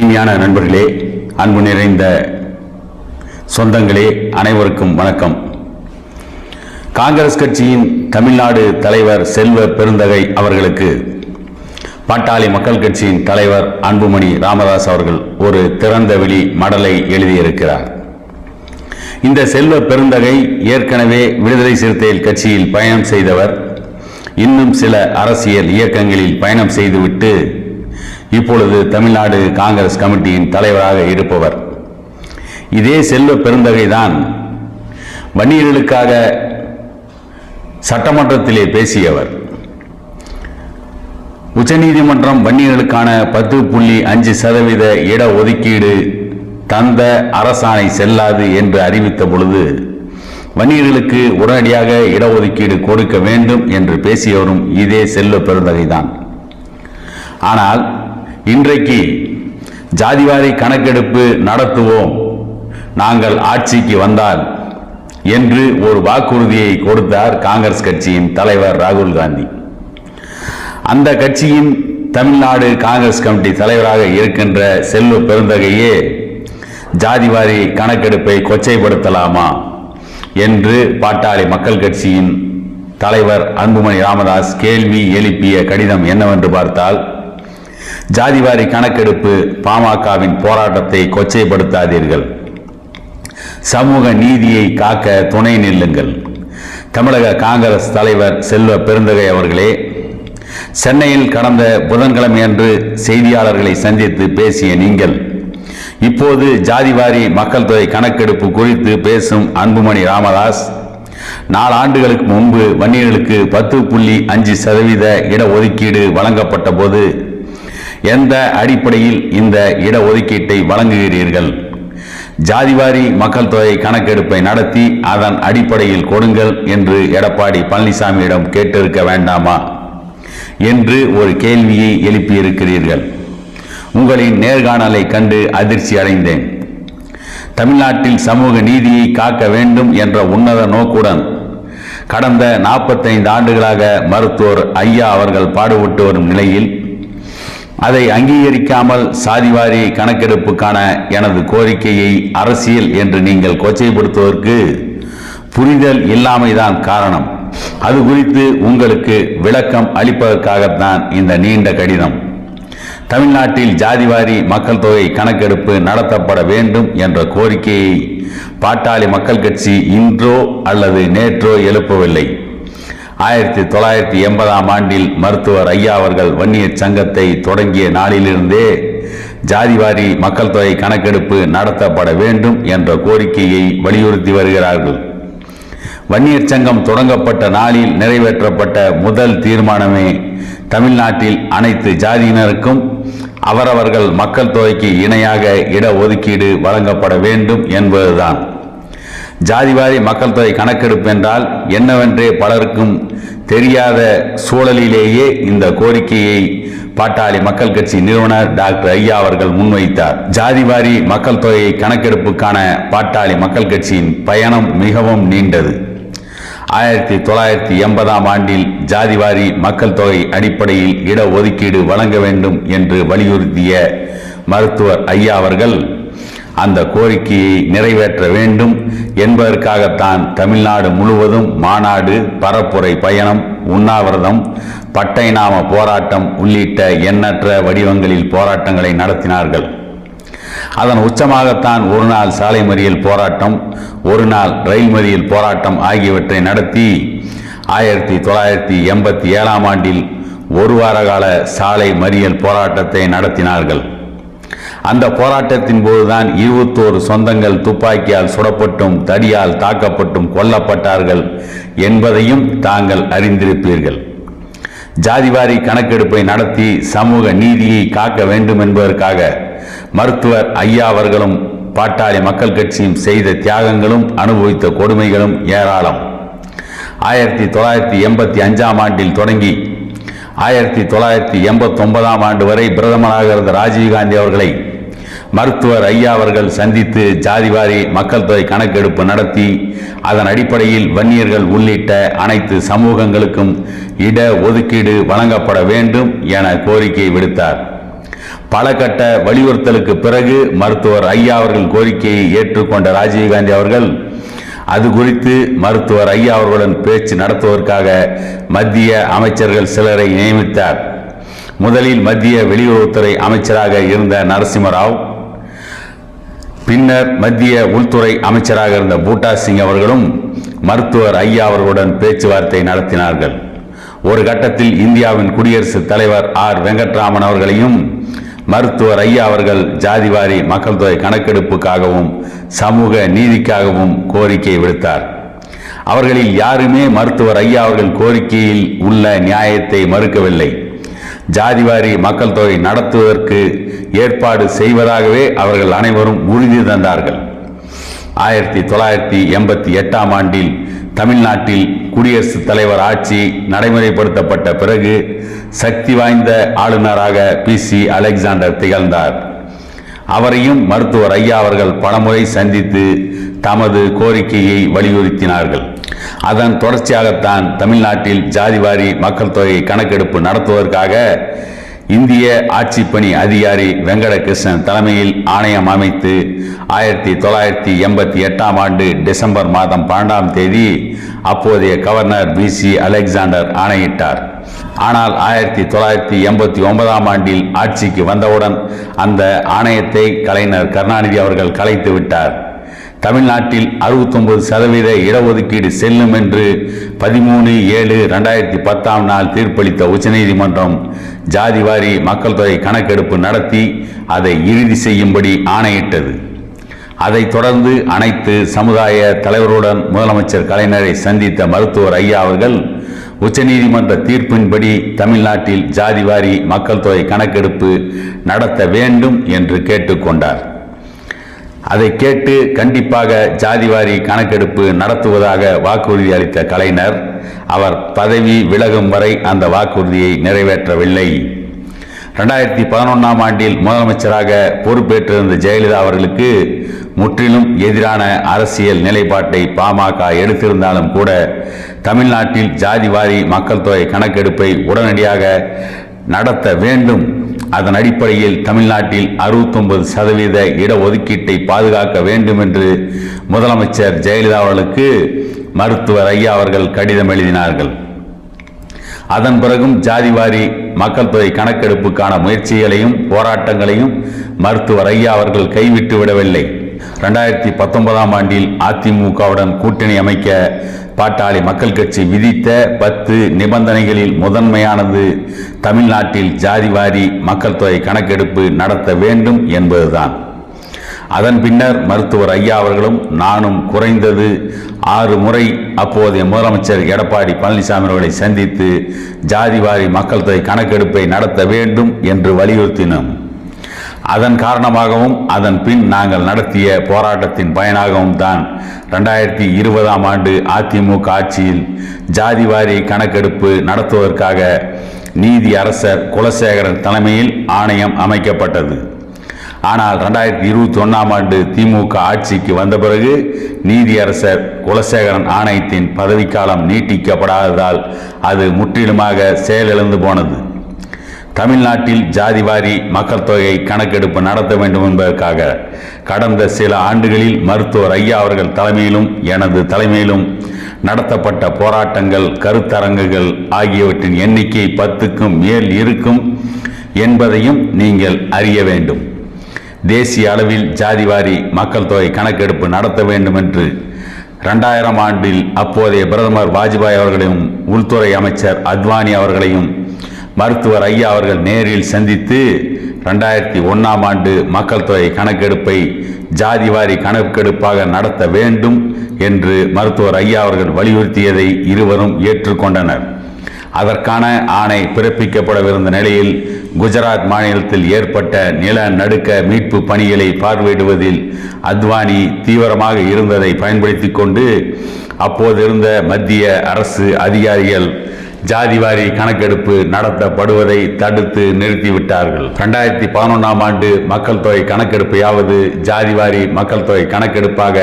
இனிமையான நண்பர்களே, அன்பு நிறைந்த சொந்தங்களே, அனைவருக்கும் வணக்கம். காங்கிரஸ் கட்சியின் தமிழ்நாடு தலைவர் செல்வ பெருந்தகை அவர்களுக்கு பாட்டாளி மக்கள் கட்சியின் தலைவர் அன்புமணி ராமதாஸ் அவர்கள் ஒரு திறந்தவெளி மடலை எழுதியிருக்கிறார். இந்த செல்வ பெருந்தகை ஏற்கனவே விடுதலை சிறுத்தைகள் கட்சியில் பயணம் செய்தவர். இன்னும் சில அரசியல் இயக்கங்களில் பயணம் செய்துவிட்டு இப்பொழுது தமிழ்நாடு காங்கிரஸ் கமிட்டியின் தலைவராக இருப்பவர். இதே செல்வ பெருந்தகை தான் வன்னியர்களுக்காக சட்டமன்றத்திலே பேசியவர். உச்சநீதிமன்றம் வன்னியர்களுக்கான 10.5% இட ஒதுக்கீடு தந்த அரசாணை செல்லாது என்று அறிவித்த பொழுது வன்னியர்களுக்கு உடனடியாக இடஒதுக்கீடு கொடுக்க வேண்டும் என்று பேசியவரும் இதே செல்வ பெருந்தகை தான். ஆனால் இன்றைக்கு ஜாதிவாரி கணக்கெடுப்பு நடத்துவோம் நாங்கள் ஆட்சிக்கு வந்தால் என்று ஒரு வாக்குறுதியை கொடுத்தார் காங்கிரஸ் கட்சியின் தலைவர் ராகுல் காந்தி. அந்த கட்சியின் தமிழ்நாடு காங்கிரஸ் கமிட்டி தலைவராக இருக்கின்ற செல்வ பெருந்தகையே ஜாதிவாரி கணக்கெடுப்பை கொச்சைப்படுத்தலாமா என்று பாட்டாளி மக்கள் கட்சியின் தலைவர் அன்புமணி ராமதாஸ் கேள்வி எழுப்பிய கடிதம் என்னவென்று பார்த்தால், ஜாதிவாரி கணக்கெடுப்பு பாமகவின் போராட்டத்தை கொச்சைப்படுத்தாதீர்கள், சமூக நீதியை காக்க துணை நில்லுங்கள். தமிழக காங்கிரஸ் தலைவர் செல்வ பெருந்தகை அவர்களே, சென்னையில் கடந்த புதன்கிழமையன்று செய்தியாளர்களை சந்தித்து பேசிய நீங்கள் இப்போது ஜாதிவாரி மக்கள் தொகை கணக்கெடுப்பு குறித்து பேசும் அன்புமணி ராமதாஸ், 4 ஆண்டுகளுக்கு முன்பு வன்னியர்களுக்கு 10.5% இடஒதுக்கீடு வழங்கப்பட்ட போது எந்த அடிப்படையில் இந்த இடஒதுக்கீட்டை வழங்குகிறீர்கள்? ஜாதிவாரி மக்கள் தொகை கணக்கெடுப்பை நடத்தி அதன் அடிப்படையில் கொடுங்கள் என்று எடப்பாடி பழனிசாமியிடம் கேட்டிருக்க வேண்டாமா என்று ஒரு கேள்வியை எழுப்பியிருக்கிறீர்கள். உங்களின் நேர்காணலை கண்டு அதிர்ச்சி அடைந்தேன். தமிழ்நாட்டில் சமூக நீதியை காக்க வேண்டும் என்ற உன்னத நோக்குடன் கடந்த 45 ஆண்டுகளாக மருத்துவர் ஐயா அவர்கள் பாடுபட்டு வரும் நிலையில் அதை அங்கீகரிக்காமல் சாதிவாரி கணக்கெடுப்புக்கான எனது கோரிக்கையை அரசியல் என்று நீங்கள் கொச்சைப்படுத்துவதற்கு புரிதல் இல்லாமைதான் காரணம். அது குறித்து உங்களுக்கு விளக்கம் அளிப்பதற்காகத்தான் இந்த நீண்ட கடிதம். தமிழ்நாட்டில் ஜாதிவாரி மக்கள் தொகை கணக்கெடுப்பு நடத்தப்பட வேண்டும் என்ற கோரிக்கையை பாட்டாளி மக்கள் கட்சி இன்றோ அல்லது நேற்றோ எழுப்பவில்லை. 1980ஆம் ஆண்டில் மருத்துவர் ஐயா அவர்கள் வன்னியர் சங்கத்தை தொடங்கிய நாளிலிருந்தே ஜாதிவாரி மக்கள் தொகை கணக்கெடுப்பு நடத்தப்பட வேண்டும் என்ற கோரிக்கையை வலியுறுத்தி வருகிறார்கள். வன்னியர் சங்கம் தொடங்கப்பட்ட நாளில் நிறைவேற்றப்பட்ட முதல் தீர்மானமே தமிழ்நாட்டில் அனைத்து ஜாதியினருக்கும் அவரவர்கள் மக்கள் தொகைக்கு இணையாக இடஒதுக்கீடு வழங்கப்பட வேண்டும் என்பதுதான். ஜாதிவாரி மக்கள் தொகை கணக்கெடுப்பு என்றால் என்னவென்றே பலருக்கும் தெரியாத சூழலிலேயே இந்த கோரிக்கையை பாட்டாளி மக்கள் கட்சி நிறுவனர் டாக்டர் ஐயா அவர்கள் முன்வைத்தார். ஜாதிவாரி மக்கள் தொகை கணக்கெடுப்புக்கான பாட்டாளி மக்கள் கட்சியின் பயணம் மிகவும் நீண்டது. 1980ஆம் ஆண்டில் ஜாதிவாரி மக்கள் தொகை அடிப்படையில் இடஒதுக்கீடு வழங்க வேண்டும் என்று வலியுறுத்திய மருத்துவர் ஐயா அவர்கள் அந்த கோரிக்கையை நிறைவேற்ற வேண்டும் என்பதற்காகத்தான் தமிழ்நாடு முழுவதும் மாநாடு, பரப்புரை பயணம், உண்ணாவிரதம், பட்டை நாம போராட்டம் உள்ளிட்ட எண்ணற்ற வடிவங்களில் போராட்டங்களை நடத்தினார்கள். அதன் உச்சமாகத்தான் ஒரு நாள் சாலை மறியல் போராட்டம், ஒரு நாள் ரயில் மறியல் போராட்டம் ஆகியவற்றை நடத்தி 1987ஆம் ஆண்டில் ஒரு வார கால சாலை மறியல் போராட்டத்தை நடத்தினார்கள். அந்த போராட்டத்தின் போதுதான் 21 சொந்தங்கள் துப்பாக்கியால் சுடப்பட்டும் தடியால் தாக்கப்பட்டும் கொல்லப்பட்டார்கள் என்பதையும் தாங்கள் அறிந்திருப்பீர்கள். ஜாதிவாரி கணக்கெடுப்பை நடத்தி சமூக நீதியை காக்க வேண்டும் என்பதற்காக மருத்துவர் ஐயா அவர்களும் பாட்டாளி மக்கள் கட்சியும் செய்த தியாகங்களும் அனுபவித்த கொடுமைகளும் ஏராளம். 1985ஆம் ஆண்டில் தொடங்கி 1989ஆம் ஆண்டு வரை பிரதமராக இருந்த ராஜீவ்காந்தி அவர்களை மருத்துவர் ஐயா அவர்கள் சந்தித்து ஜாதிவாரி மக்கள் தொகை கணக்கெடுப்பு நடத்தி அதன் அடிப்படையில் வன்னியர்கள் உள்ளிட்ட அனைத்து சமூகங்களுக்கும் இட ஒதுக்கீடு வழங்கப்பட வேண்டும் என கோரிக்கை விடுத்தார். பல கட்ட வலியுறுத்தலுக்கு பிறகு மருத்துவர் ஐயா அவர்கள் கோரிக்கையை ஏற்றுக்கொண்ட ராஜீவ்காந்தி அவர்கள் அது குறித்து மருத்துவர் ஐயா அவர்களுடன் பேச்சு நடத்துவதற்காக மத்திய அமைச்சர்கள் சிலரை நியமித்தார். முதலில் மத்திய வெளியுறவுத்துறை அமைச்சராக இருந்த நரசிம்மராவ், பின்னர் மத்திய உள்துறை அமைச்சராக இருந்த பூட்டா சிங் அவர்களும் மருத்துவர் ஐயா அவர்களுடன் பேச்சுவார்த்தை நடத்தினார்கள். ஒரு கட்டத்தில் இந்தியாவின் குடியரசுத் தலைவர் ஆர் வெங்கட்ராமன் அவர்களையும் மருத்துவர் ஐயா அவர்கள் ஜாதிவாரி மக்கள் தொகை கணக்கெடுப்புக்காகவும் சமூக நீதிக்காகவும் கோரிக்கை விடுத்தார். அவர்களில் யாருமே மருத்துவர் ஐயா அவர்கள் கோரிக்கையில் உள்ள நியாயத்தை மறுக்கவில்லை. ஜாதிவாரி மக்கள் தொகை நடத்துவதற்கு ஏற்பாடு செய்வதாகவே அவர்கள் அனைவரும் உறுதி தந்தார்கள். 1988ஆம் ஆண்டில் தமிழ்நாட்டில் குடியரசுத் தலைவர் ஆட்சி நடைமுறைப்படுத்தப்பட்ட பிறகு சக்தி வாய்ந்த ஆளுநராக PC அலெக்சாண்டர் திகழ்ந்தார். அவரையும் மருத்துவர் ஐயா அவர்கள் பலமுறை சந்தித்து தமது கோரிக்கையை வலியுறுத்தினார்கள். அதன் தொடர்ச்சியாகத்தான் தமிழ்நாட்டில் ஜாதிவாரி மக்கள் தொகை கணக்கெடுப்பு நடத்துவதற்காக இந்திய ஆட்சிப்பணி அதிகாரி வெங்கடகிருஷ்ணன் தலைமையில் ஆணையம் அமைத்து 1988ஆம் ஆண்டு டிசம்பர் மாதம் 12ஆம் தேதி அப்போதைய கவர்னர் BC அலெக்சாண்டர் ஆணையிட்டார். ஆனால் 1989ஆம் ஆண்டில் ஆட்சிக்கு வந்தவுடன் அந்த ஆணையத்தை கலைஞர் கருணாநிதி அவர்கள் கலைத்து விட்டார். தமிழ்நாட்டில் 69% இடஒதுக்கீடு செல்லும் என்று 13/7/2010ஆம் நாள் தீர்ப்பளித்த உச்சநீதிமன்றம் ஜாதிவாரி மக்கள் தொகை கணக்கெடுப்பு நடத்தி அதை இறுதி செய்யும்படி ஆணையிட்டது. அதைத் தொடர்ந்து அனைத்து சமுதாய தலைவருடன் முதலமைச்சர் கலைஞரை சந்தித்த மருத்துவர் ஐயா அவர்கள் உச்சநீதிமன்ற தீர்ப்பின்படி தமிழ்நாட்டில் ஜாதிவாரி மக்கள் தொகை கணக்கெடுப்பு நடத்த வேண்டும் என்று கேட்டுக்கொண்டார். அதை கேட்டு கண்டிப்பாக ஜாதிவாரி கணக்கெடுப்பு நடத்துவதாக வாக்குறுதி அளித்த கலைஞர் அவர் பதவி விலகும் வரை அந்த வாக்குறுதியை நிறைவேற்றவில்லை. 2011ஆம் ஆண்டில் முதலமைச்சராக பொறுப்பேற்றிருந்த ஜெயலலிதா அவர்களுக்கு முற்றிலும் எதிரான அரசியல் நிலைப்பாட்டை பாமக எடுத்திருந்தாலும் கூட தமிழ்நாட்டில் ஜாதிவாரி மக்கள் தொகை கணக்கெடுப்பை உடனடியாக நடத்த வேண்டும், அதன் அடிப்படையில் தமிழ்நாட்டில் 69% இடஒதுக்கீட்டை பாதுகாக்க வேண்டும் என்று முதலமைச்சர் ஜெயலலிதா அவர்களுக்கு மருத்துவர் ஐயா அவர்கள் கடிதம் எழுதினார்கள். அதன் பிறகும் ஜாதிவாரி மக்கள் தொகை கணக்கெடுப்புக்கான முயற்சிகளையும் போராட்டங்களையும் மருத்துவர் ஐயா அவர்கள் கைவிட்டு விடவில்லை. 2019ஆம் ஆண்டில் அதிமுகவுடன் கூட்டணி அமைக்க பாட்டாளி மக்கள் கட்சி விதித்த 10 நிபந்தனைகளில் முதன்மையானது தமிழ்நாட்டில் ஜாதிவாரி மக்கள் தொகை கணக்கெடுப்பு நடத்த வேண்டும் என்பதுதான். அதன் பின்னர் மருத்துவர் ஐயா அவர்களும் நானும் குறைந்தது 6 முறை அப்போதைய முதலமைச்சர் எடப்பாடி பழனிசாமி அவர்களை சந்தித்து ஜாதிவாரி மக்கள் தொகை கணக்கெடுப்பை நடத்த வேண்டும் என்று வலியுறுத்தினோம். அதன் காரணமாகவும் அதன் பின் நாங்கள் நடத்திய போராட்டத்தின் பயனாகவும் தான் 2020ஆம் ஆண்டு அதிமுக ஆட்சியில் ஜாதிவாரி கணக்கெடுப்பு நடத்துவதற்காக நீதி அரசர் குலசேகரன் தலைமையில் ஆணையம் அமைக்கப்பட்டது. ஆனால் 2021ஆம் ஆண்டு திமுக ஆட்சிக்கு வந்த பிறகு நீதியரசர் குலசேகரன் ஆணையத்தின் பதவிக்காலம் நீட்டிக்கப்படாததால் அது முற்றிலுமாக செயலிழந்து போனது. தமிழ்நாட்டில் ஜாதிவாரி மக்கள் தொகை கணக்கெடுப்பு நடத்த வேண்டும் என்பதற்காக கடந்த சில ஆண்டுகளில் மருத்துவர் ஐயா அவர்கள் தலைமையிலும் எனது தலைமையிலும் நடத்தப்பட்ட போராட்டங்கள், கருத்தரங்குகள் ஆகியவற்றின் எண்ணிக்கை 10க்கும் மேல் இருக்கும் என்பதையும் நீங்கள் அறிய வேண்டும். தேசிய அளவில் ஜாதிவாரி மக்கள் தொகை கணக்கெடுப்பு நடத்த வேண்டும் என்று 2000ஆம் ஆண்டில் அப்போதைய பிரதமர் வாஜ்பாய் அவர்களையும் உள்துறை அமைச்சர் அத்வானி அவர்களையும் மருத்துவர் ஐயா அவர்கள் நேரில் சந்தித்து 2001ஆம் ஆண்டு மக்கள் தொகை கணக்கெடுப்பை ஜாதிவாரி கணக்கெடுப்பாக நடத்த வேண்டும் என்று மருத்துவர் ஐயா அவர்கள் வலியுறுத்தியதை இருவரும் ஏற்றுக்கொண்டனர். அதற்கான ஆணை பிறப்பிக்கப்படவிருந்த நிலையில் குஜராத் மாநிலத்தில் ஏற்பட்ட நிலநடுக்க மீட்பு பணிகளை பார்வையிடுவதில் அத்வானி தீவிரமாக இருந்ததை பயன்படுத்தி கொண்டு அப்போதிருந்த மத்திய அரசு அதிகாரிகள் ஜாதிவாரி கணக்கெடுப்பு நடத்தப்படுவதை தடுத்து நிறுத்திவிட்டார்கள். 2011ஆம் ஆண்டு மக்கள் தொகை கணக்கெடுப்பையாவது ஜாதிவாரி மக்கள் தொகை கணக்கெடுப்பாக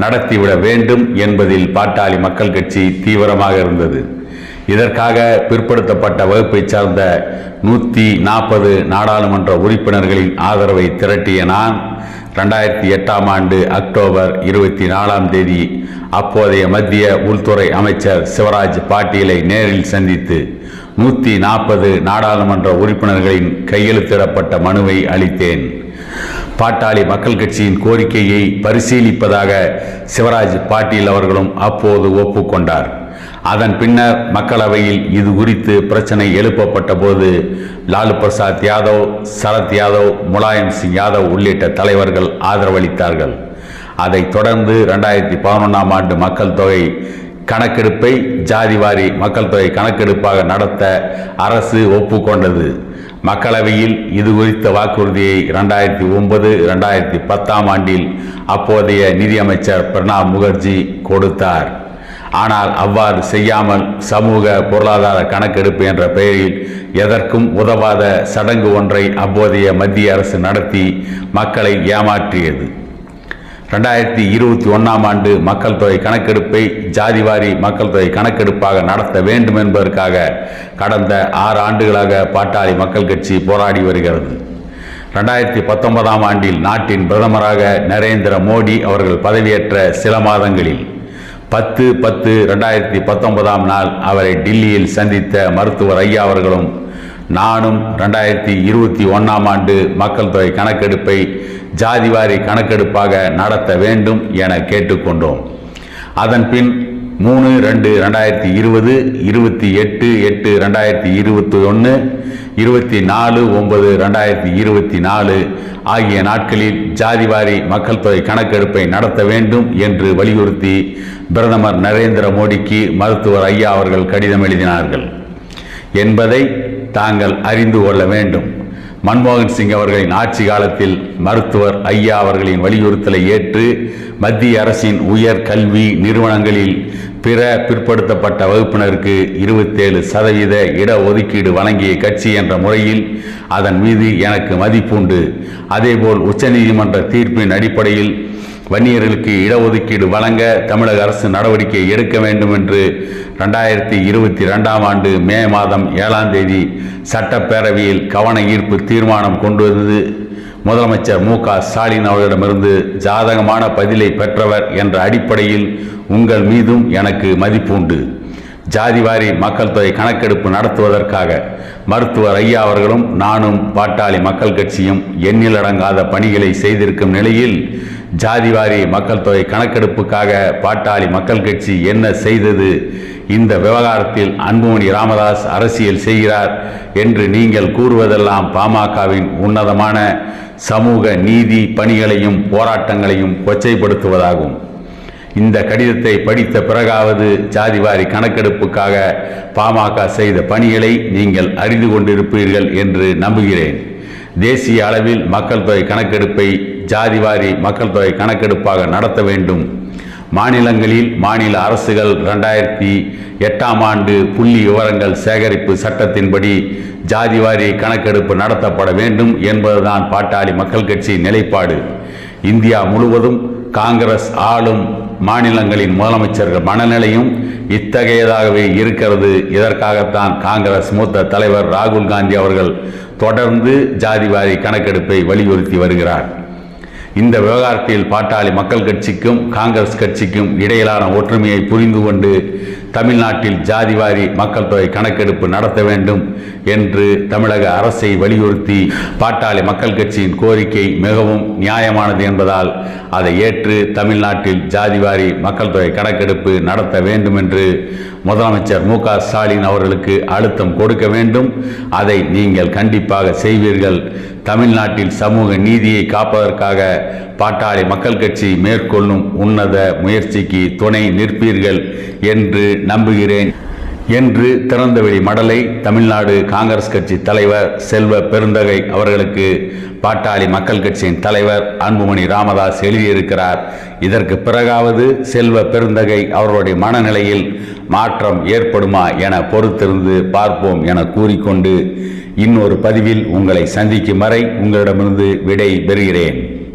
நடத்திவிட வேண்டும் என்பதில் பாட்டாளி மக்கள் கட்சி தீவிரமாக இருந்தது. இதற்காக பிற்படுத்தப்பட்ட வகுப்பைச் சார்ந்த 140 நாடாளுமன்ற உறுப்பினர்களின் ஆதரவை திரட்டிய நான் 2008ஆம் ஆண்டு அக்டோபர் 24ஆம் தேதி அப்போதைய மத்திய உள்துறை அமைச்சர் சிவராஜ் பாட்டீலை நேரில் சந்தித்து 140 நாடாளுமன்ற உறுப்பினர்களின் கையெழுத்திடப்பட்ட மனுவை அளித்தேன். பாட்டாளி மக்கள் கட்சியின் கோரிக்கையை பரிசீலிப்பதாக சிவராஜ் பாட்டீல் அவர்களும் அப்போது ஒப்புக்கொண்டார். அதன் பின்னர் மக்களவையில் இது குறித்து பிரச்சனை எழுப்பப்பட்ட போது லாலு பிரசாத் யாதவ், சரத் யாதவ், முலாயம் சிங் யாதவ் உள்ளிட்ட தலைவர்கள் ஆதரவளித்தார்கள். அதைத் தொடர்ந்து 2011ஆம் ஆண்டு மக்கள் தொகை கணக்கெடுப்பை ஜாதிவாரி மக்கள் தொகை கணக்கெடுப்பாக நடத்த அரசு ஒப்புக்கொண்டது. மக்களவையில் இது குறித்த வாக்குறுதியை 2009, 2010ஆம் ஆண்டில் அப்போதைய நிதியமைச்சர் பிரணாப் முகர்ஜி கொடுத்தார். ஆனால் அவ்வாறு செய்யாமல் சமூக பொருளாதார கணக்கெடுப்பு என்ற பெயரில் எதற்கும் உதவாத சடங்கு ஒன்றை அப்போதைய மத்திய அரசு நடத்தி மக்களை ஏமாற்றியது. 2021ஆம் ஆண்டு மக்கள் தொகை கணக்கெடுப்பை ஜாதிவாரி மக்கள் தொகை கணக்கெடுப்பாக நடத்த வேண்டும் என்பதற்காக கடந்த 6 ஆண்டுகளாக பாட்டாளி மக்கள் கட்சி போராடி வருகிறது. 2019ஆம் ஆண்டில் நாட்டின் பிரதமராக நரேந்திர மோடி அவர்கள் பதவியேற்ற சில மாதங்களில் 10/10/2019ஆம் நாள் அவரை டில்லியில் சந்தித்த மருத்துவர் ஐயா அவர்களும் நானும் 2021ஆம் ஆண்டு மக்கள் தொகை கணக்கெடுப்பை ஜாதிவாரி கணக்கெடுப்பாக நடத்த வேண்டும் என கேட்டுக்கொண்டோம். அதன் பின் 3/2/2020, 28/8/2021, 24/9/2024 ஆகிய நாட்களில் ஜாதிவாரி மக்கள் தொகை கணக்கெடுப்பை நடத்த வேண்டும் என்று வலியுறுத்தி பிரதமர் நரேந்திர மோடிக்கு மருத்துவர் ஐயா அவர்கள் கடிதம் எழுதினார்கள் என்பதை தாங்கள் அறிந்து கொள்ள வேண்டும். மன்மோகன் சிங் அவர்களின் ஆட்சி காலத்தில் மருத்துவர் ஐயா அவர்களின் வலியுறுத்தலை ஏற்று மத்திய அரசின் உயர் கல்வி நிறுவனங்களில் பிற பிற்படுத்தப்பட்ட வகுப்பினருக்கு 27% இடஒதுக்கீடு வழங்கிய கட்சி என்ற முறையில் அதன் மீது எனக்கு மதிப்புண்டு. அதேபோல் உச்சநீதிமன்ற தீர்ப்பின் அடிப்படையில் வன்னியர்களுக்கு இடஒதுக்கீடு வழங்க தமிழக அரசு நடவடிக்கை எடுக்க வேண்டும் என்று 2022ஆம் ஆண்டு மே மாதம் 7ஆம் தேதி சட்டப்பேரவையில் கவன ஈர்ப்பு தீர்மானம் கொண்டு வந்து முதலமைச்சர் மு க ஸ்டாலின் அவர்களிடமிருந்து ஜாதகமான பதிலை பெற்றவர் என்ற அடிப்படையில் உங்கள் மீதும் எனக்கு மதிப்பு உண்டு. ஜாதிவாரி மக்கள் தொகை கணக்கெடுப்பு நடத்துவதற்காக மருத்துவர் ஐயா அவர்களும் நானும் பாட்டாளி மக்கள் கட்சியும் எண்ணிலடங்காத பணிகளை செய்திருக்கும் நிலையில் ஜாதிவாரி மக்கள் தொகை கணக்கெடுப்புக்காக பாட்டாளி மக்கள் கட்சி என்ன செய்தது, இந்த விவகாரத்தில் அன்புமணி ராமதாஸ் அரசியல் செய்கிறார் என்று நீங்கள் கூறுவதெல்லாம் பாமகவின் உன்னதமான சமூக நீதி பணிகளையும் போராட்டங்களையும் கொச்சைப்படுத்துவதாகும். இந்த கடிதத்தை படித்த பிறகாவது ஜாதிவாரி கணக்கெடுப்புக்காக பாமக செய்த பணிகளை நீங்கள் அறிந்து கொண்டிருப்பீர்கள் என்று நம்புகிறேன். தேசிய அளவில் மக்கள் தொகை கணக்கெடுப்பை ஜாதிவாரி மக்கள் தொகை கணக்கெடுப்பாக நடத்த வேண்டும். மாநிலங்களில் மாநில அரசுகள் 2008ஆம் ஆண்டு புள்ளி விவரங்கள் சேகரிப்பு சட்டத்தின்படி ஜாதிவாரி கணக்கெடுப்பு நடத்தப்பட வேண்டும் என்பதுதான் பாட்டாளி மக்கள் கட்சியின் நிலைப்பாடு. இந்தியா முழுவதும் காங்கிரஸ் ஆளும் மாநிலங்களின் முதலமைச்சர்கள் மனநிலையும் இத்தகையதாகவே இருக்கிறது. இதற்காகத்தான் காங்கிரஸ் மூத்த தலைவர் ராகுல் காந்தி அவர்கள் தொடர்ந்து ஜாதிவாரி கணக்கெடுப்பை வலியுறுத்தி வருகிறார். இந்த விவகாரத்தில் பாட்டாளி மக்கள் கட்சிக்கும் காங்கிரஸ் கட்சிக்கும் இடையிலான ஒற்றுமையை புரிந்து கொண்டு தமிழ்நாட்டில் ஜாதிவாரி மக்கள் தொகை கணக்கெடுப்பு நடத்த வேண்டும் என்று தமிழக அரசை வலியுறுத்தி பாட்டாளி மக்கள் கட்சியின் கோரிக்கை மிகவும் நியாயமானது என்பதால் அதை ஏற்று தமிழ்நாட்டில் ஜாதிவாரி மக்கள் தொகை கணக்கெடுப்பு நடத்த வேண்டும் என்று முதலமைச்சர் மு க ஸ்டாலின் அவர்களுக்கு அழுத்தம் கொடுக்க வேண்டும். அதை நீங்கள் கண்டிப்பாக செய்வீர்கள். தமிழ்நாட்டில் சமூக நீதியை காப்பதற்காக பாட்டாளி மக்கள் கட்சி மேற்கொள்ளும் உன்னத முயற்சிக்கு துணை நிற்பீர்கள் என்று நம்புகிறேன் என்று திறந்தவெளி மடலை தமிழ்நாடு காங்கிரஸ் கட்சி தலைவர் செல்வ பெருந்தகை அவர்களுக்கு பாட்டாளி மக்கள் கட்சியின் தலைவர் அன்புமணி ராமதாஸ் எழுதியிருக்கிறார். இதற்கு பிறகாவது செல்வ பெருந்தகை அவர்களுடைய மனநிலையில் மாற்றம் ஏற்படுமா என பொறுத்திருந்து பார்ப்போம் என கூறிக்கொண்டு இன்னொரு பதிவில் உங்களை சந்திக்கும் வரை உங்களிடமிருந்து விடை பெறுகிறேன்.